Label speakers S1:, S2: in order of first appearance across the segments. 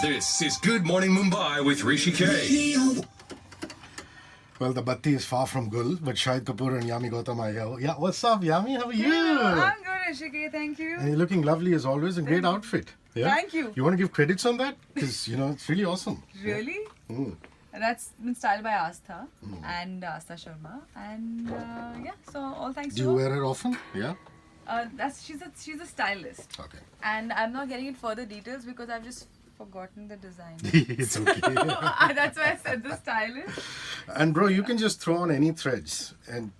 S1: This is Good Morning Mumbai with Hrishi K.
S2: Well, the Batti is far from Gul, but Shahid Kapoor and Yami Gautam are here. Yeah, what's up, Yami? How are you?
S3: I'm good, Hrishi K. Thank you.
S2: And you're looking lovely as always, and great outfit. Yeah?
S3: Thank you.
S2: You want to give credits on that? Because, it's really awesome.
S3: Really?
S2: Mm.
S3: That's been styled by Astha and Astha Sharma. And so all thanks
S2: Do
S3: to
S2: you
S3: her.
S2: wear it often? Yeah?
S3: She's a stylist.
S2: Okay.
S3: And I'm not getting into further details because I've just forgotten the design.
S2: It's okay.
S3: That's why I said the stylist.
S2: And bro, you can just throw on any threads and,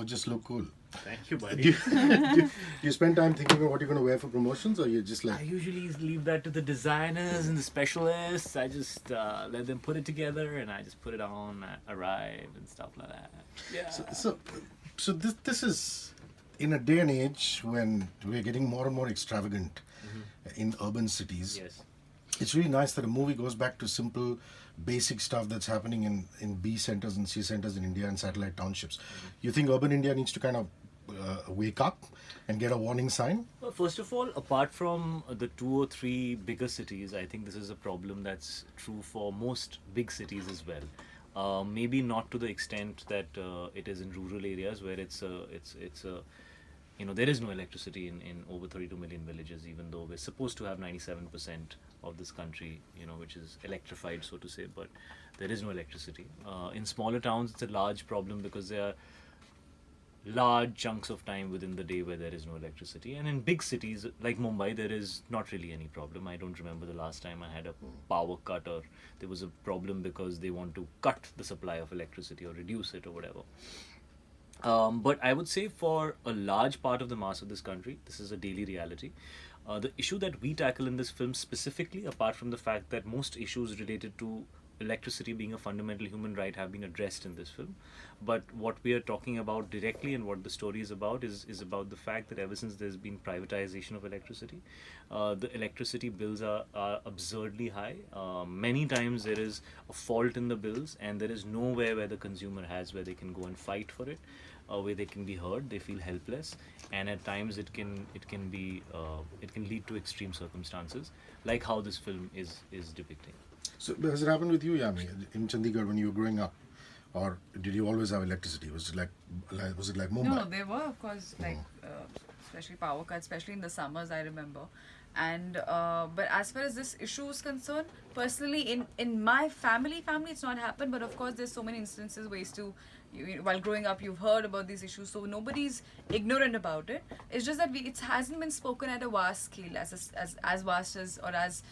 S2: just look cool.
S4: Thank you, buddy.
S2: Do you spend time thinking about what you're going to wear for promotions, or you're just
S4: I
S2: like...
S4: usually leave that to the designers and the specialists. I just let them put it together, and I just put it on, arrive, and stuff like that. Yeah.
S2: So this is in a day and age when we're getting more and more extravagant in urban cities.
S4: Yes.
S2: It's really nice that a movie goes back to simple, basic stuff that's happening in B centers and C centers in India and satellite townships. You think urban India needs to kind of wake up and get a warning sign?
S4: Well, first of all, apart from the 2 or 3 bigger cities, I think this is a problem that's true for most big cities as well. Maybe not to the extent that it is in rural areas where there is no electricity in over 32 million villages, even though we're supposed to have 97% of this country, which is electrified, so to say, but there is no electricity. In smaller towns, it's a large problem because there are large chunks of time within the day where there is no electricity. And in big cities like Mumbai, there is not really any problem. I don't remember the last time I had a power cut or there was a problem because they want to cut the supply of electricity or reduce it or whatever. But I would say for a large part of the mass of this country, this is a daily reality. The issue that we tackle in this film specifically, apart from the fact that most issues related to electricity being a fundamental human right have been addressed in this film, but what we are talking about directly and what the story is about is about the fact that ever since there's been privatization of electricity, the electricity bills are absurdly high. Many times there is a fault in the bills and there is nowhere where the consumer has where they can go and fight for it, where they can be heard. They feel helpless, and at times it can lead to extreme circumstances like how this film is depicting.
S2: So has it happened with you, Yami, in Chandigarh when you were growing up? Or did you always have electricity? Was it like Mumbai?
S3: No, there were, of course, especially power cuts, especially in the summers, I remember. And but as far as this issue is concerned, personally, in my family, it's not happened. But of course, there's so many instances while growing up, you've heard about these issues. So nobody's ignorant about it. It's just that it hasn't been spoken at a vast scale, as vast as or as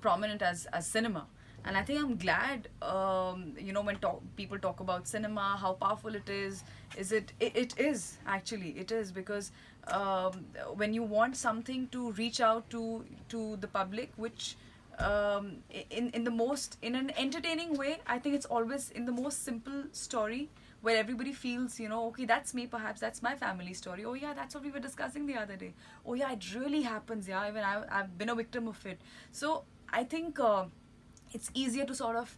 S3: prominent as cinema. And I think I'm glad, when people talk about cinema, how powerful it is. It is because when you want something to reach out to the public, which in an entertaining way, I think it's always in the most simple story where everybody feels, okay, that's me, perhaps that's my family story. Oh yeah, that's what we were discussing the other day. Oh yeah, it really happens. Yeah, even I've been a victim of it. So I think it's easier to sort of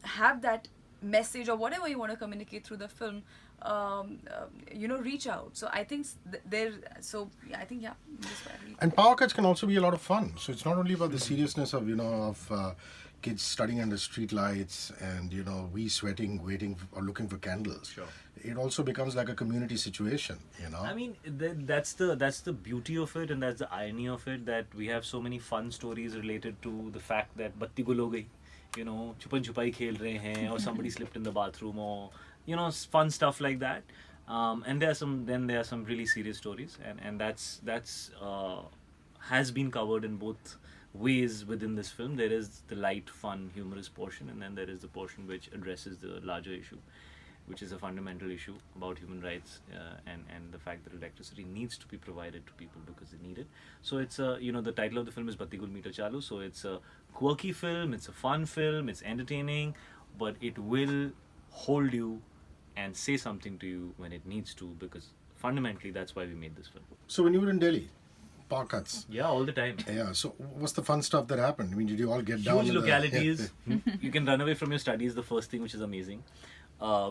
S3: have that message or whatever you want to communicate through the film, reach out. So I think that's why I really.
S2: And power cuts can also be a lot of fun. So it's not only about the seriousness of kids studying under street lights and we sweating, waiting or looking for candles.
S4: Sure.
S2: It also becomes like a community situation.
S4: I mean, that's the beauty of it, and that's the irony of it, that we have so many fun stories related to the fact that Batti Gul ho gayi, chupan chupai khel rahe hain, or somebody slipped in the bathroom, or fun stuff like that. And there are some really serious stories, and that's has been covered in both ways within this film. There is the light, fun, humorous portion, and then there is the portion which addresses the larger issue, which is a fundamental issue about human rights and the fact that electricity needs to be provided to people because they need it. So it's the title of the film is Batti Gul Meter Chalu. So it's a quirky film, it's a fun film, it's entertaining, but it will hold you and say something to you when it needs to, because fundamentally that's why we made this film.
S2: So when you were in Delhi, power cuts.
S4: Yeah, all the time.
S2: Yeah, so what's the fun stuff that happened? I mean, did you all get down?
S4: Huge localities. You can run away from your studies, the first thing, which is amazing.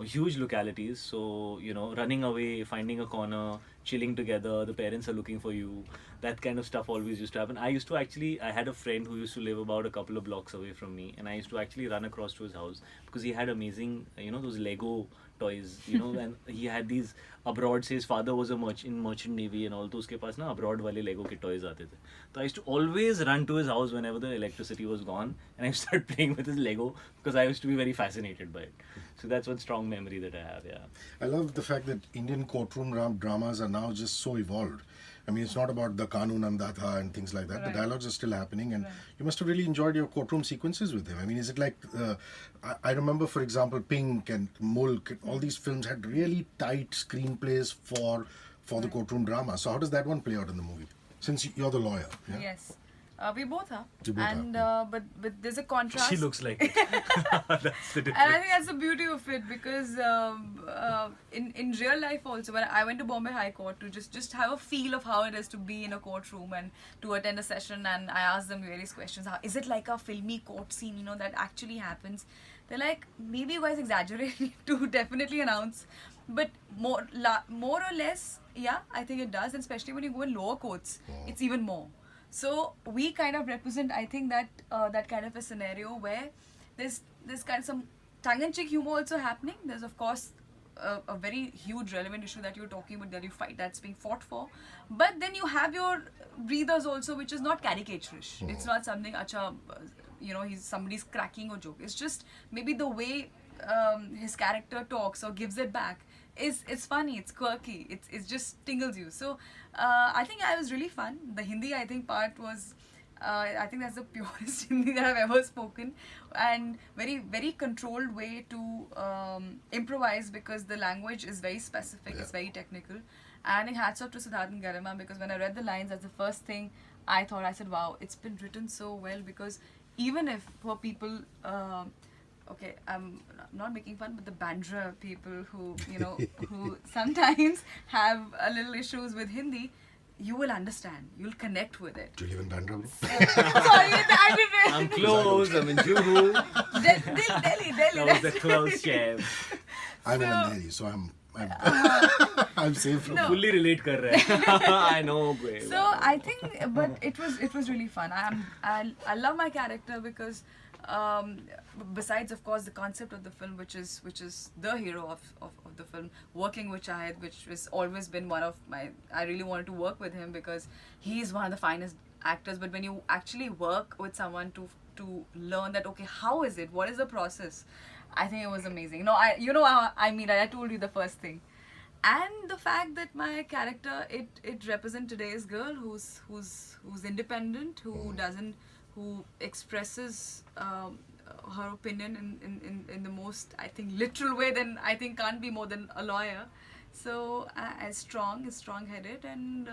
S4: Huge localities, so running away, finding a corner, chilling together. The parents are looking for you. That kind of stuff always used to happen. I had a friend who used to live about a couple of blocks away from me, and I used to actually run across to his house because he had amazing, those Lego toys, and he had these abroad. Say his father was in merchant navy and all. तो उसके पास ना abroad वाले Lego के toys आते थे. So I used to always run to his house whenever the electricity was gone, and I used to start playing with his Lego because I used to be very fascinated by it. So that's one strong memory that I have. Yeah.
S2: I love the fact that Indian courtroom dramas are now just so evolved. I mean, it's not about the Kanun Andatha and things like that.
S3: Right.
S2: The dialogues are still happening, and
S3: Right.
S2: you must have really enjoyed your courtroom sequences with him. I mean, is it like, I remember, for example, Pink and Mulk, all these films had really tight screenplays for the courtroom drama. So how does that one play out in the movie? Since you're the lawyer. Yeah?
S3: Yes. We both are.
S2: You both
S3: and
S2: are.
S3: but there's a contrast.
S4: She looks like it. That's the difference.
S3: And I think that's the beauty of it, because in real life also, when I went to Bombay High Court to just have a feel of how it is to be in a courtroom and to attend a session, and I asked them various questions. Is it like a filmy court scene, that actually happens? They're like, maybe you guys exaggerate to definitely announce, but more or less, yeah, I think it does, and especially when you go in lower courts, it's even more. So we kind of represent, I think, that kind of a scenario where there's kind of some tongue-in-cheek humor also happening. There's of course a very huge relevant issue that you're talking about, that's being fought for, but then you have your breathers also, which is not caricaturish. It's not something somebody's cracking a joke. It's just maybe the way his character talks or gives it back it's funny, it's quirky, it just tingles you. So I think I was really fun. The Hindi, I think, part was I think that's the purest Hindi that I've ever spoken, and very, very controlled way to improvise, because the language is very specific, it's very technical. And hats off to Siddharth and Garima, because when I read the lines, that's the first thing I thought. I said, wow, it's been written so well, because even if for people, okay, I'm not making fun, but the Bandra people who, who sometimes have a little issues with Hindi, you will understand. You'll connect with it.
S2: Do you live in Bandra?
S3: Sorry, I didn't.
S4: I'm close. I'm in Juhu.
S3: Delhi.
S4: That was the close chef.
S2: I'm in Delhi, so I'm I'm safe from
S4: Fully relate kar raha hai. I know, bro.
S3: So I think, but it was really fun. I love my character because besides, of course, the concept of the film, which is the hero of the film, working with Shahid, which has always been one of my, I really wanted to work with him because he is one of the finest actors. But when you actually work with someone to learn that, okay, how is it? What is the process? I think it was amazing. I told you the first thing. And the fact that my character, it represents today's girl who's independent, who expresses her opinion in the most, I think, literal way, then I think can't be more than a lawyer. So as strong-headed, and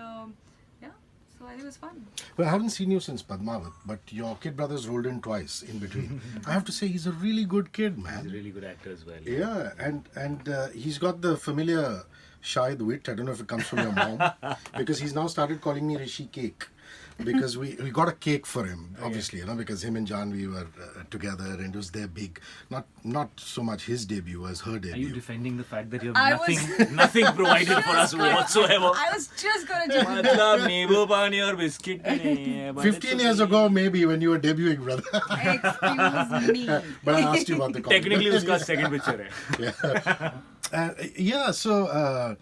S3: so I think it was fun.
S2: Well, I haven't seen you since Padmavat, but your kid brother's rolled in twice in between. I have to say, he's a really good kid, man.
S4: He's a really good actor as well.
S2: Yeah, and he's got the familiar Shahid wit. I don't know if it comes from your mom, because he's now started calling me Hrishi K. Because we got a cake for him, obviously, because him and Janvi were together, and it was their big, not so much his debut as her debut.
S4: Are you defending the fact that you have nothing provided for us whatsoever?
S3: I was just going to judge
S4: मतलब नींबू पानी और biscuit भी नहीं है.
S2: 15 years ago, maybe, when you were debuting, brother.
S3: Excuse me.
S2: But I asked you about the comment.
S4: Technically, उसका second picture है.
S2: So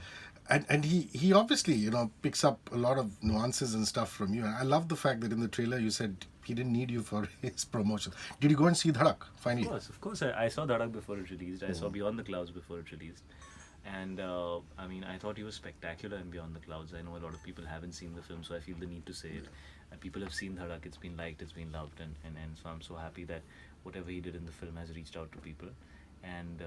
S2: and he obviously picks up a lot of nuances and stuff from you, and I love the fact that in the trailer you said he didn't need you for his promotion. Did you go and see Dhadak finally?
S4: Of course. I saw Dhadak before it released. I saw Beyond the Clouds before it released, and I thought he was spectacular in Beyond the Clouds. I know a lot of people haven't seen the film, so I feel the need to say it. And people have seen Dhadak. It's been liked, it's been loved, and so I'm so happy that whatever he did in the film has reached out to people, and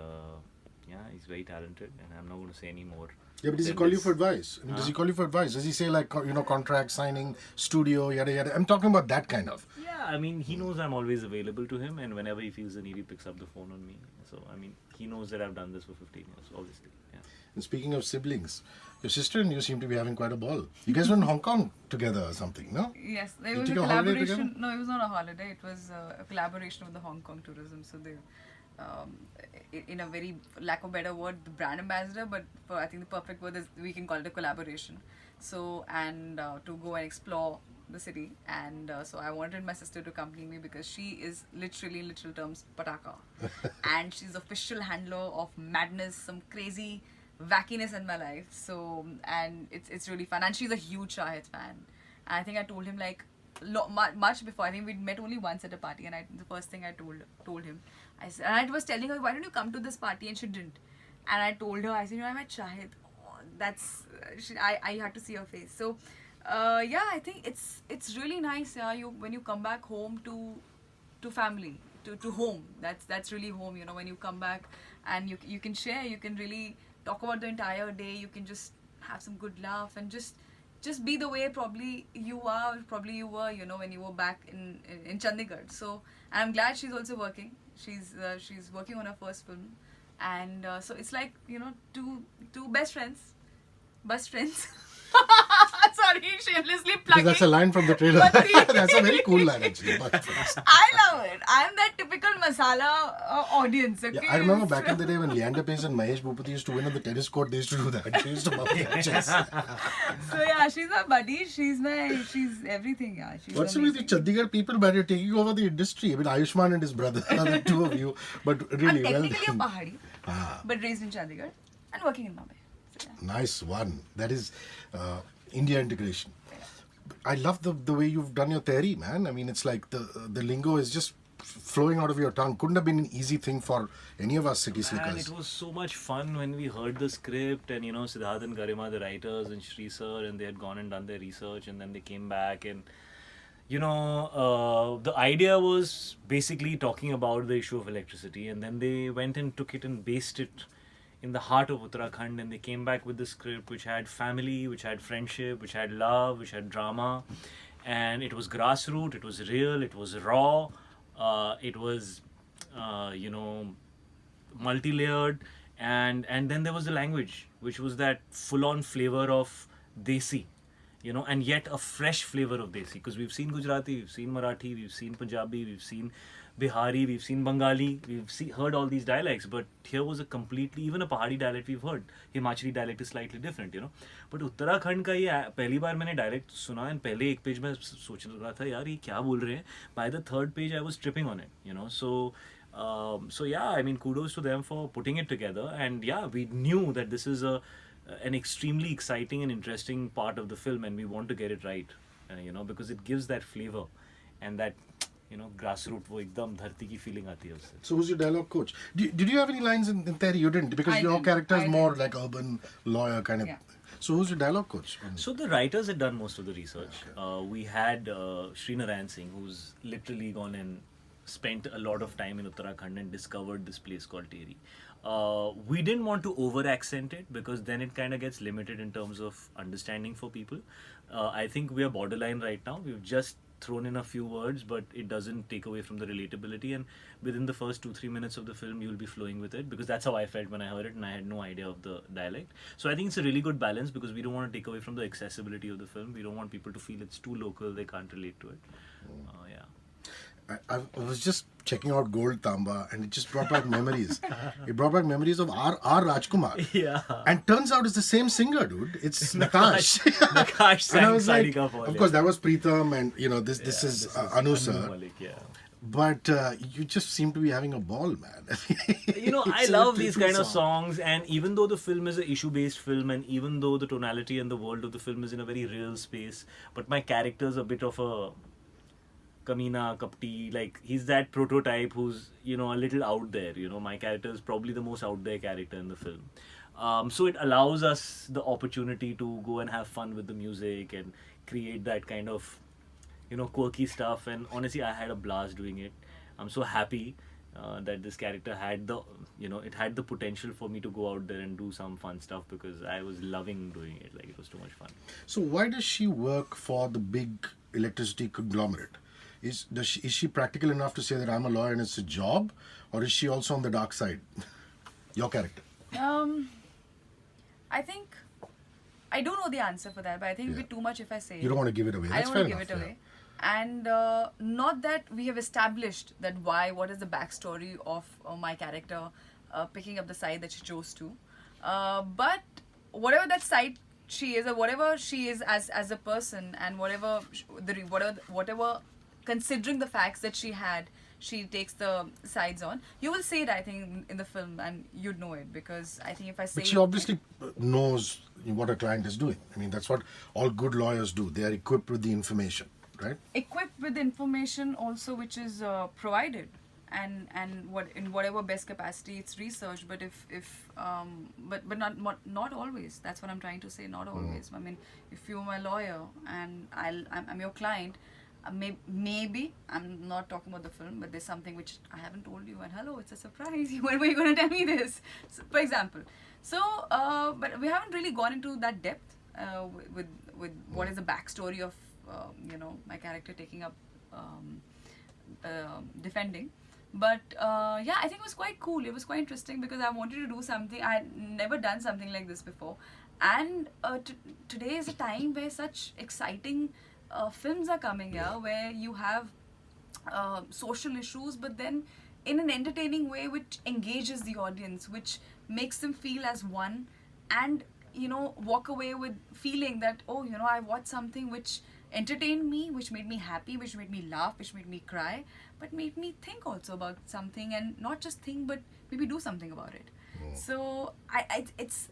S4: he's very talented, and I'm not going to say any more.
S2: Yeah, but does he call you for advice? I mean, does he call you for advice? Does he say, like, contract signing, studio, yada yada? I'm talking about that kind of.
S4: Yeah, I mean, he knows I'm always available to him, and whenever he feels the need, he picks up the phone on me. So, I mean, he knows that I've done this for 15 years, obviously. Yeah.
S2: And speaking of siblings, your sister and you seem to be having quite a ball. You guys were in Hong Kong together or something, no?
S3: Yes, there
S2: You
S3: was a
S2: took a holiday
S3: collaboration.
S2: together?
S3: No, it was not a holiday. It was a collaboration with the Hong Kong tourism. So in a very lack of better word, the brand ambassador, but I think the perfect word is we can call it a collaboration. So and to go and explore the city, and so I wanted my sister to accompany me because she is literally in literal terms pataka, and she's official handler of madness, some crazy wackiness in my life. So and it's really fun, and she's a huge Shahid fan. And I think I told him like much before. I think we'd met only once at a party, and the first thing I told him, I said, and I was telling her, why don't you come to this party, and she didn't. And I told her, I said, I met Shahid. Oh, that's I had to see her face. So yeah, I think it's really nice. Yeah, when you come back home to family, to home. That's really home. When you come back and you can share, you can really talk about the entire day. You can just have some good laugh and just be the way probably you are, probably you were, when you were back in Chandigarh. So I'm glad she's also working. She's working on her first film, and so it's like two best friends. Sorry, shamelessly
S2: Because
S3: plugging.
S2: that's a line from the trailer. That's a very cool line actually. But,
S3: I love it. I'm that typical masala audience. Okay?
S2: yeah, I remember back in the day when Leander Pace and Mahesh Bhupati used to win on the tennis court, they used to do that. They used to bump their chest.
S3: So yeah, she's my buddy. She's everything. Yeah, she's
S2: What's it with
S3: amazing.
S2: you Chandigarh people, man? You're taking over the industry. I mean, Ayushmann and his brother are the two of you. But really,
S3: I'm
S2: well
S3: technically a
S2: done.
S3: Pahadi, but raised in Chandigarh and working in Mumbai. So, yeah.
S2: Nice one. That is India integration. I love the way you've done your theory, man. I mean, it's like the lingo is just flowing out of your tongue. Couldn't have been an easy thing for any of us city
S4: Man,
S2: slickers.
S4: it was so much fun when we heard the script and Siddharth and Garima, the writers, and Shri sir, and they had gone and done their research, and then they came back and the idea was basically talking about the issue of electricity, and then they went and took it and based it in the heart of Uttarakhand, and they came back with the script which had family, which had friendship, which had love, which had drama, and it was grassroots, it was real, it was raw, it was multi-layered, and then there was the language, which was that full-on flavor of Desi, and yet a fresh flavor of Desi, because we've seen Gujarati, we've seen Marathi, we've seen Punjabi, we've seen Bihari, we've seen Bengali, heard all these dialects, but here was a completely, even a Pahadi dialect we've heard. Himachali dialect is slightly different, But Uttarakhand का ये पहली बार मैंने dialect सुना, and पहले एक page में सोच रहा था यार ये क्या बोल रहे हैं. By the third page I was tripping on it, So yeah, I mean, kudos to them for putting it together, and yeah, we knew that this is an extremely exciting and interesting part of the film, and we want to get it right, because it gives that flavor and that grassroots वो एकदम धरती की feeling आती है उससे.
S2: So who's your dialogue coach? Did you have any lines in theory? You didn't, because
S3: I
S2: your
S3: didn't.
S2: character is
S3: I
S2: more
S3: didn't.
S2: like urban lawyer kind of.
S3: Yeah.
S2: So who's your dialogue coach?
S4: So the writers had done most of the research. We had Sri Narayan Singh, who's literally gone and spent a lot of time in Uttarakhand and discovered this place called Teri. We didn't want to over accent it, because then it kind of gets limited in terms of understanding for people. I think we are borderline right now. We've just thrown in a few words, but it doesn't take away from the relatability, and within the first 2-3 minutes of the film you'll be flowing with it, because that's how I felt when I heard it, and I had no idea of the dialect. So I think it's a really good balance, because we don't want to take away from the accessibility of the film. We don't want people to feel it's too local, they can't relate to it. Yeah.
S2: I was just checking out Gold Tamba, and it just brought back memories. It brought back memories of R. Rajkumar.
S4: Yeah.
S2: And turns out it's the same singer, dude. It's Nakash.
S4: Nakash sang
S2: And I was like,
S4: Sarika Fall,
S2: of course, that was Preetham, and this is Anu
S4: Anu
S2: sir.
S4: Malik, yeah.
S2: But you just seem to be having a ball, man.
S4: I
S2: It's a
S4: love these
S2: trippy
S4: kind of
S2: song.
S4: songs, and even though the film is an issue-based film, and even though the tonality and the world of the film is in a very real space, but my character's a bit of a Kamina, Kapti, like he's that prototype who's, a little out there, my character is probably the most out there character in the film. So it allows us the opportunity to go and have fun with the music and create that kind of, quirky stuff, and honestly I had a blast doing it. I'm so happy that this character had it had the potential for me to go out there and do some fun stuff, because I was loving doing it, like it was too much fun.
S2: So why does she work for the big electricity conglomerate? Is she practical enough to say that I'm a lawyer and it's a job, or is she also on the dark side? Your character.
S3: I think I don't know the answer for that, but I think it'd be too much if I say
S2: You don't want to give it away.
S3: I
S2: That's
S3: don't
S2: fair
S3: want to give
S2: enough,
S3: it away. and not that we have established that what is the backstory of my character picking up the side that she chose to, but whatever that side she is, or whatever she is as a person, and whatever considering the facts that she takes the sides on. You will see it, I think, in the film, and you'd know it, because I think if I say
S2: But she obviously knows what a client is doing. I mean, that's what all good lawyers do. They are equipped with the information, right?
S3: equipped with information also which is provided, and what in whatever best capacity it's research, but but not always. That's what I'm trying to say, not always. I mean, if you're my lawyer and I'm your client, maybe I'm not talking about the film, but there's something which I haven't told you, and hello, it's a surprise. When were you going to tell me this? So, for example. So but we haven't really gone into that depth with what is the backstory of my character taking up defending. But yeah, I think it was quite cool. It was quite interesting because I wanted to do something. I had never done something like this before, and today is a time where such exciting films are coming here, where you have social issues, but then in an entertaining way, which engages the audience, which makes them feel as one, and walk away with feeling that, oh, I watched something which entertained me, which made me happy, which made me laugh, which made me cry, but made me think also about something, and not just think, but maybe do something about it. So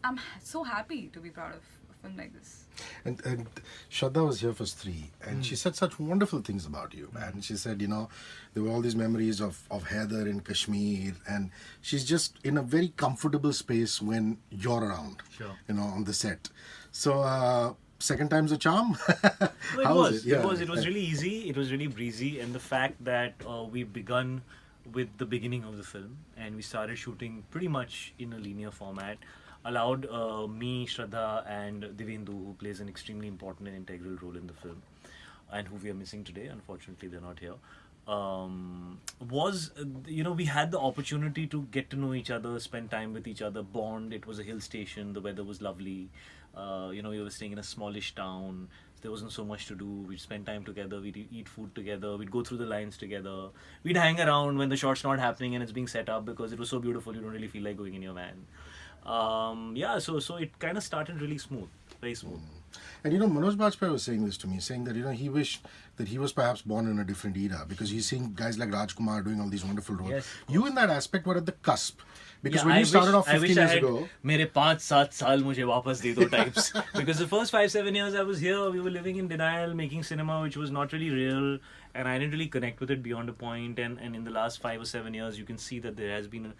S3: I'm so happy to be proud of a film like this.
S2: And Shraddha was here for Stree, and she said such wonderful things about you. And she said, there were all these memories of Haider in Kashmir, and she's just in a very comfortable space when you're around, on the set. So, second time's a charm?
S4: No,
S2: How was it? Yeah.
S4: It was really easy, it was really breezy, and the fact that we begun with the beginning of the film and we started shooting pretty much in a linear format allowed me, Shraddha, and Divendu, who plays an extremely important and integral role in the film, and who we are missing today, unfortunately they're not here, we had the opportunity to get to know each other, spend time with each other, bond. It was a hill station, the weather was lovely, we were staying in a smallish town. There wasn't so much to do. We'd spend time together, we'd eat food together, we'd go through the lines together, we'd hang around when the shot's not happening and it's being set up because it was so beautiful you don't really feel like going in your van. So it kind of started really smooth, very smooth.
S2: And Manoj Bajpayee was saying this to me, saying that he wished that he was perhaps born in a different era, because he's seeing guys like Rajkumar doing all these wonderful roles.
S4: Yes,
S2: you in that aspect were at the cusp. Because when you started off 15 years ago...
S4: मेरे 5-7 साल मुझे वापस दे दो types. Because the first 5-7 years I was here, we were living in denial, making cinema which was not really real, and I didn't really connect with it beyond a point. And in the last 5 or 7 years, you can see that there's been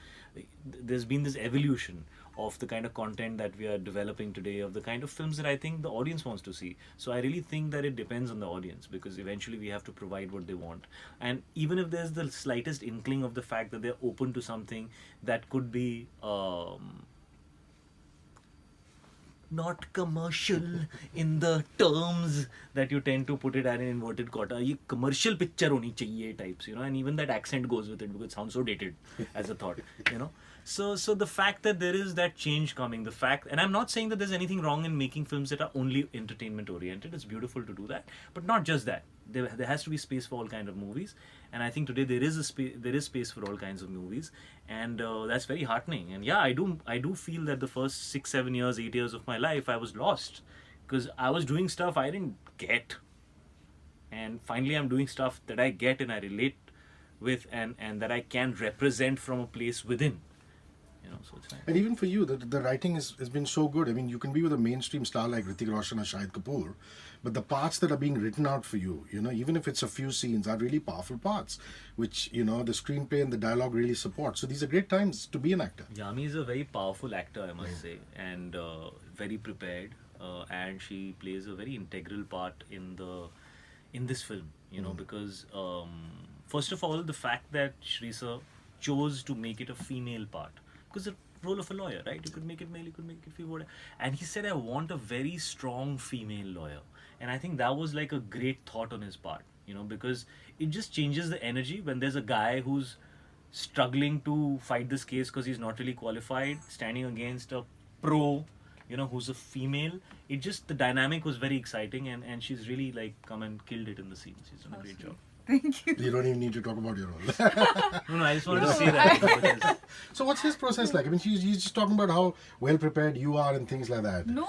S4: this evolution of the kind of content that we are developing today, of the kind of films that I think the audience wants to see. So I really think that it depends on the audience, because eventually we have to provide what they want. And even if there's the slightest inkling of the fact that they're open to something that could be not commercial in the terms that you tend to put it at in inverted commas, ये commercial picture honi chahiye types, and even that accent goes with it because it sounds so dated as a thought, So the fact that there is that change coming, and I'm not saying that there's anything wrong in making films that are only entertainment oriented. It's beautiful to do that, but not just that. There has to be space for all kinds of movies, and I think today there is space for all kinds of movies, and that's very heartening. And yeah, I do feel that the first 6, 7 years, 8 years of my life I was lost, because I was doing stuff I didn't get, and finally I'm doing stuff that I get and I relate with, and that I can represent from a place within. So it's nice.
S2: And even for you, the writing has been so good. I mean, you can be with a mainstream star like Hrithik Roshan or Shahid Kapoor, but the parts that are being written out for you, even if it's a few scenes, are really powerful parts, which, the screenplay and the dialogue really support. So these are great times to be an actor.
S4: Yami is a very powerful actor, I must say, and very prepared, and she plays a very integral part in this film, because first of all, the fact that Shri Sir chose to make it a female part, because the role of a lawyer, right? You could make it male, you could make it female, and he said, I want a very strong female lawyer. And I think that was like a great thought on his part, because it just changes the energy when there's a guy who's struggling to fight this case because he's not really qualified, standing against a pro who's a female. It just, the dynamic was very exciting, and she's really like come and killed it in the scene. She's done a great job.
S3: Thank you.
S2: You don't even need to talk about your role.
S4: No, I just wanted to say that. Because,
S2: So what's his process like? I mean, he's just talking about how well prepared you are and things like that.
S3: No,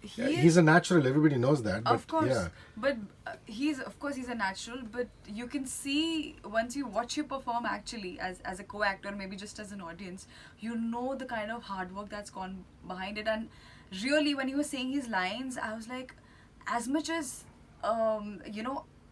S2: He's a natural. Everybody knows that. But
S3: of course,
S2: yeah.
S3: but he's a natural. But you can see once you watch you perform, actually, as a co-actor, maybe just as an audience, you know the kind of hard work that's gone behind it. And really, when he was saying his lines, I was like, as much as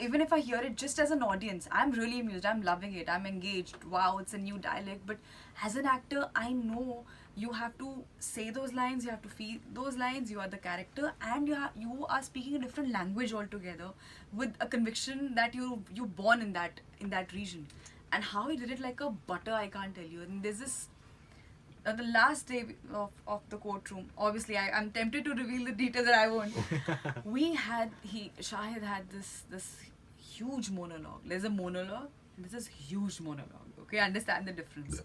S3: even if I hear it just as an audience, I'm really amused. I'm loving it. I'm engaged. Wow, it's a new dialect. But as an actor, I know you have to say those lines. You have to feel those lines. You are the character, and you are speaking a different language altogether, with a conviction that you born in that region. And how he did it like a butter, I can't tell you. And there's this. The last day of the courtroom, obviously I'm tempted to reveal the details that I won't. Shahid had this huge monologue. There's a monologue, and this is huge monologue. Okay, understand the difference.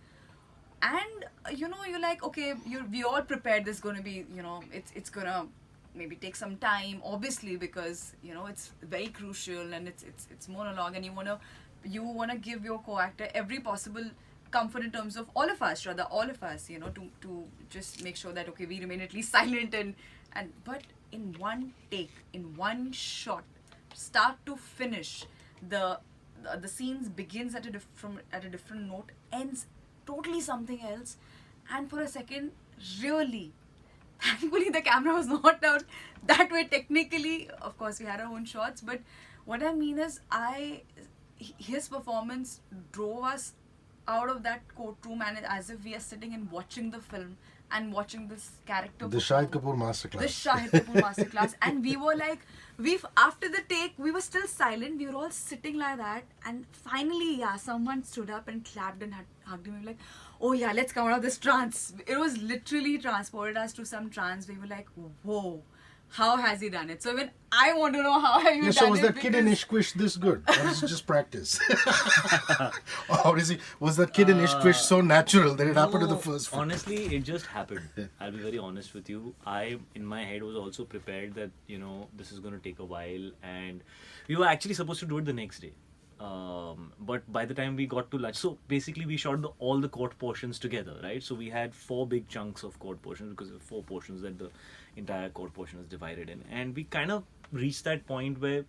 S3: And you're like, okay, we all prepared. This is gonna be, it's gonna maybe take some time, obviously, because it's very crucial, and it's monologue, and you wanna give your co-actor every possible comfort in terms of all of us, to just make sure that, okay, we remain at least silent, but in one take, in one shot, start to finish, the scenes begins at a different note, ends totally something else, and for a second, really, thankfully the camera was not out that way technically. Of course, we had our own shots, but what I mean is, his performance drove us out of that courtroom, and as if we are sitting and watching the film and watching this character.
S2: The Shahid Kapoor masterclass.
S3: The Shahid Kapoor masterclass. And we were like, after the take, we were still silent. We were all sitting like that. And finally, someone stood up and clapped and hugged him. We were like, oh yeah, let's come out of this trance. It was literally transported us to some trance. We were like, whoa. How has he done it? So when I want to know how have you done it.
S2: So was that kid in Ishkwish this good? Or is it just practice? Or was that kid in Ishkwish so natural that it happened to the first film?
S4: Honestly, it just happened. I'll be very honest with you. I, in my head, was also prepared that, this is going to take a while. And we were actually supposed to do it the next day. But by the time we got to lunch, so basically we shot all the court portions together, right? So we had 4 big chunks of court portions, because there are 4 portions that the entire court portion is divided in, and we kind of reached that point where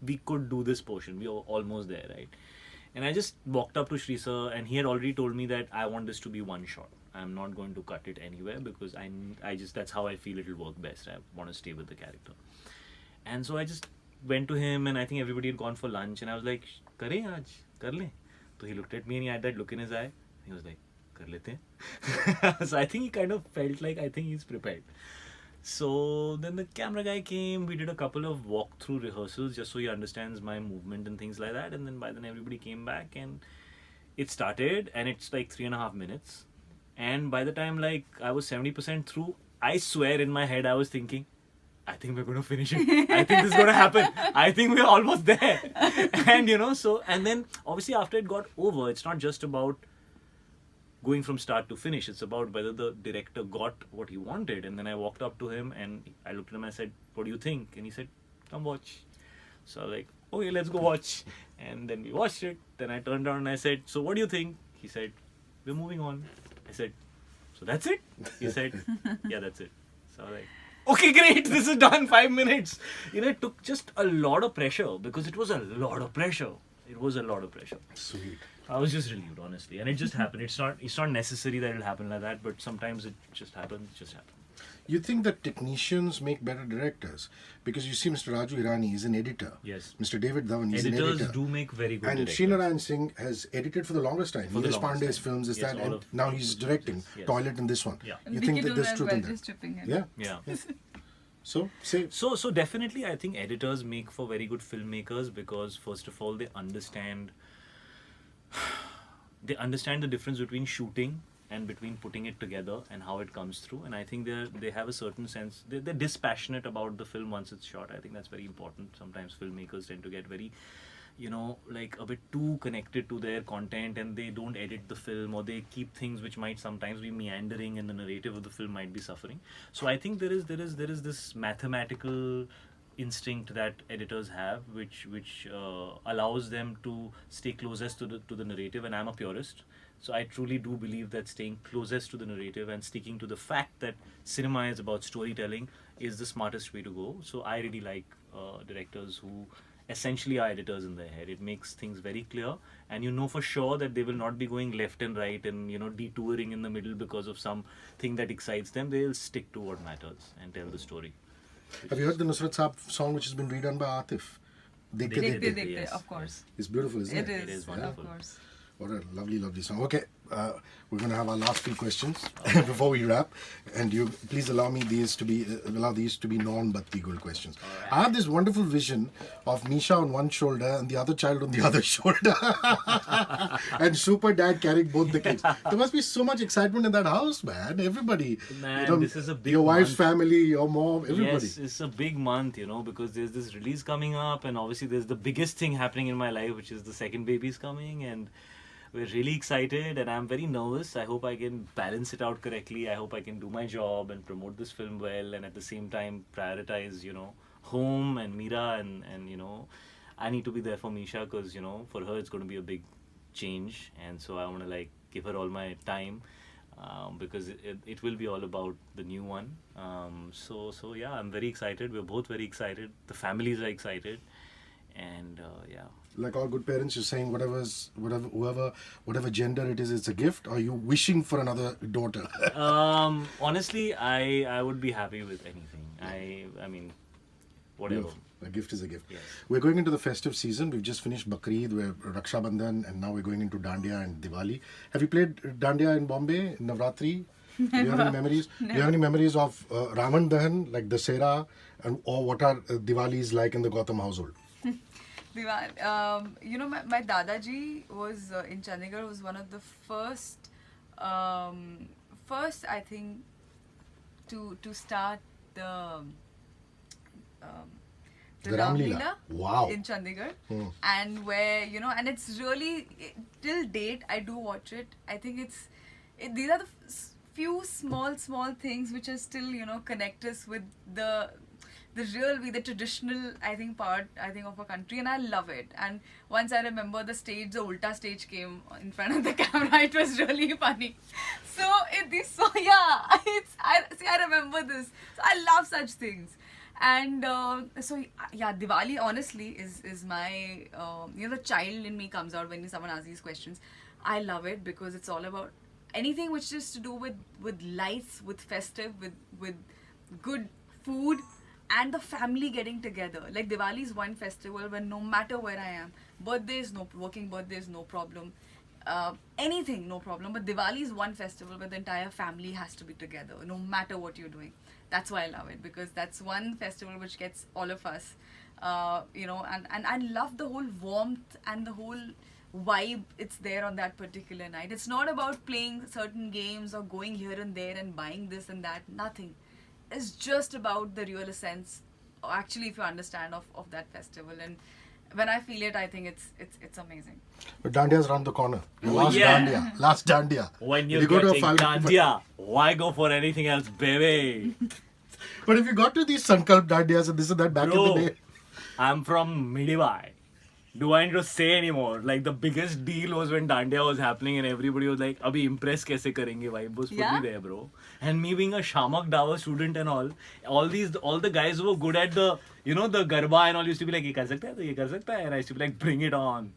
S4: we could do this portion. We were almost there, right? And I just walked up to Shri sir, and he had already told me that I want this to be one shot. I'm not going to cut it anywhere, because I just, that's how I feel it'll work best. I want to stay with the character. And so I just went to him, and I think everybody had gone for lunch, and I was like, kare aaj, kar le. So he looked at me, and he had that look in his eye. He was like, kar lete hain. So I think he kind of felt like, I think he's prepared. So then the camera guy came, we did a couple of walkthrough rehearsals just so he understands my movement and things like that, and then by then everybody came back and it started, and it's like 3.5 minutes, and by the time like I was 70% through, I swear in my head I was thinking, I think we're going to finish it. I think this is going to happen. I think we're almost there. And and then obviously after it got over, it's not just about going from start to finish. It's about whether the director got what he wanted. And then I walked up to him and I looked at him and I said, what do you think? And he said, come watch. So I was like, okay, let's go watch. And then we watched it. Then I turned around and I said, so what do you think? He said, we're moving on. I said, so that's it? He said, yeah, that's it. So I was like, okay, great, this is done, 5 minutes. It took just a lot of pressure, because it was a lot of pressure. It was a lot of pressure.
S2: Sweet.
S4: I was just relieved, honestly. And it just happened. It's not necessary that it'll happen like that, but sometimes it just happens,
S2: You think that technicians make better directors? Because you see Mr. Raju Hirani is an editor.
S4: Yes.
S2: Mr. David Dhawan is an editor.
S4: Editors do make very good
S2: and
S4: directors.
S2: And Srinarayan Singh has edited for the longest time.
S4: For the
S2: Neeraj
S4: longest
S2: Pandey's
S4: time.
S2: films,
S4: Yes,
S2: and now he's directing
S4: Yes.
S2: Toilet and this one.
S4: Yeah.
S2: You
S3: Vicky
S2: think that
S3: Dunn
S2: there's
S3: as
S2: truth
S3: well,
S2: in that?
S3: just chipping in.
S2: Yeah.
S4: Yeah.
S2: So, say.
S4: So definitely I think editors make for very good filmmakers, because first of all they understand the difference between shooting and between putting it together and how it comes through. And I think they have a certain sense, they're dispassionate about the film once it's shot. I think that's very important. Sometimes filmmakers tend to get very like a bit too connected to their content, and they don't edit the film, or they keep things which might sometimes be meandering, and the narrative of the film might be suffering. So I think there is this mathematical instinct that editors have, which allows them to stay closest to the narrative. And I'm a purist, so I truly do believe that staying closest to the narrative and sticking to the fact that cinema is about storytelling is the smartest way to go. So I really like directors who essentially are editors in their head. It makes things very clear, and you know for sure that they will not be going left and right and detouring in the middle because of something that excites them. They'll stick to what matters and tell the story.
S2: Have you heard the Nusrat Saab song which has been redone by Atif? Dekhte Dekhte.
S3: Dekhte,
S4: Yes,
S3: of course.
S2: It's beautiful, isn't it?
S3: It
S4: is
S3: is,
S4: wonderful.
S3: of course.
S2: What a lovely, lovely song. Okay, we're going to have our last few questions before we wrap, and you please allow these to be non-Batti Gul questions.
S4: Right.
S2: I have this wonderful vision of Nisha on one shoulder and the other child on the other shoulder, and Super Dad carrying both the kids. There must be so much excitement in that house, man. Everybody,
S4: Man, this is a big
S2: your wife's
S4: month.
S2: family, your mom, everybody.
S4: Yes, it's a big month, because there's this release coming up, and obviously there's the biggest thing happening in my life, which is the second baby's coming, and we're really excited, and I'm very nervous. I hope I can balance it out correctly. I hope I can do my job and promote this film well, and at the same time prioritize, home and Meera, and I need to be there for Misha, because, for her it's going to be a big change, and so I want to give her all my time. Because it will be all about the new one. So yeah, I'm very excited. We're both very excited. The families are excited, and yeah.
S2: Like all good parents, you're saying whatever gender it is, it's a gift. Or are you wishing for another daughter?
S4: Honestly, I would be happy with anything. I mean, whatever.
S2: Beautiful. A gift is a gift.
S4: Yes.
S2: We're going into the festive season. We've just finished Bakrid, we're Raksha Bandhan, and now we're going into Dandiya and Diwali. Have you played Dandiya in Bombay, Navratri? Do you have any memories? Do you have any memories of Ravan Dahan, like Dasera, or what are Diwalis like in the Gautam household?
S3: My Dadaji was in Chandigarh, was one of the first I think to start the
S2: Ramlila. Wow.
S3: in Chandigarh, and where and it's really till date I do watch it. I think these are the few small things which are still connect us with the the traditional part of our country, and I love it. And once I remember the Ulta stage came in front of the camera, it was really funny. So I remember this. So I love such things. And Diwali honestly is my the child in me comes out when someone asks these questions. I love it because it's all about anything which is to do with lights, with festive, with good food, and the family getting together. Like Diwali is one festival where no matter where I am, working birthdays, no problem. Anything, no problem. But Diwali is one festival where the entire family has to be together, no matter what you're doing. That's why I love it, because that's one festival which gets all of us, and I love the whole warmth and the whole vibe it's there on that particular night. It's not about playing certain games or going here and there and buying this and that. Nothing. It's just about the real essence, actually, if you understand, of that festival. And when I feel it, I think it's amazing.
S2: But Dandiya's around the corner. Your
S4: Yeah.
S2: last Dandiya.
S4: When you're
S2: Did you go to a
S4: getting Dandiya, why go for anything else, baby?
S2: But if you got to these Sankalp Dandiyas and this and that back in
S4: Bro,
S2: the day.
S4: I'm from Midivai. Do I need to say anymore? Like, the biggest deal was when Dandiya was happening and everybody was like, abhi impress kaise karenge vibe was fully there, bro. And me being a Shamak Dawa student and all the guys who were good at the, the Garba and all used to be like, ye kar sakta hai, to ye kar sakta hai. And I used to be like, bring it on.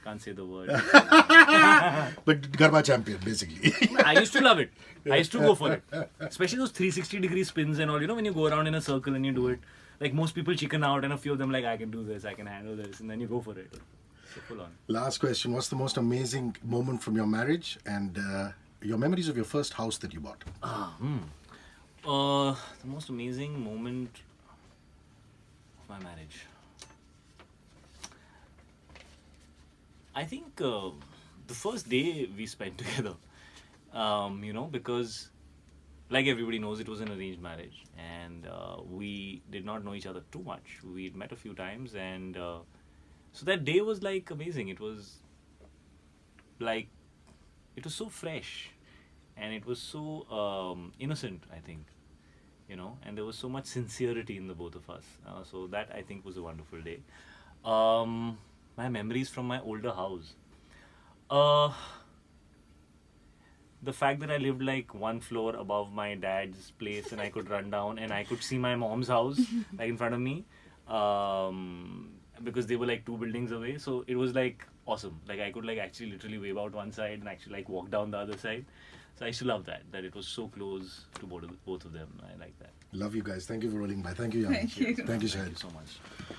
S4: Can't say the word.
S2: But Garba champion, basically.
S4: I used to love it. I used to go for it. Especially those 360-degree spins and all. When you go around in a circle and you do it. Like, most people chicken out and a few of them like, I can do this, I can handle this. And then you go for it. So full on.
S2: Last question. What's the most amazing moment from your marriage and your memories of your first house that you bought?
S4: The most amazing moment of my marriage. I think the first day we spent together, because like everybody knows, it was an arranged marriage, and we did not know each other too much. We'd met a few times, and So that day was like amazing. It was like, it was so fresh, and it was so innocent, I think, and there was so much sincerity in the both of us. So that, I think, was a wonderful day. My memories from my older house. Uh, the fact that I lived like one floor above my dad's place, and I could run down and I could see my mom's house like in front of me, because they were like 2 buildings away. So it was like awesome. Like I could like actually literally wave out one side and actually like walk down the other side. So I used to love that it was so close to both of them. I like that.
S2: Love you guys. Thank you for rolling by. Thank you, Yami.
S3: Thank you.
S2: Thank you,
S4: Thank you
S2: Shahid.
S4: so much.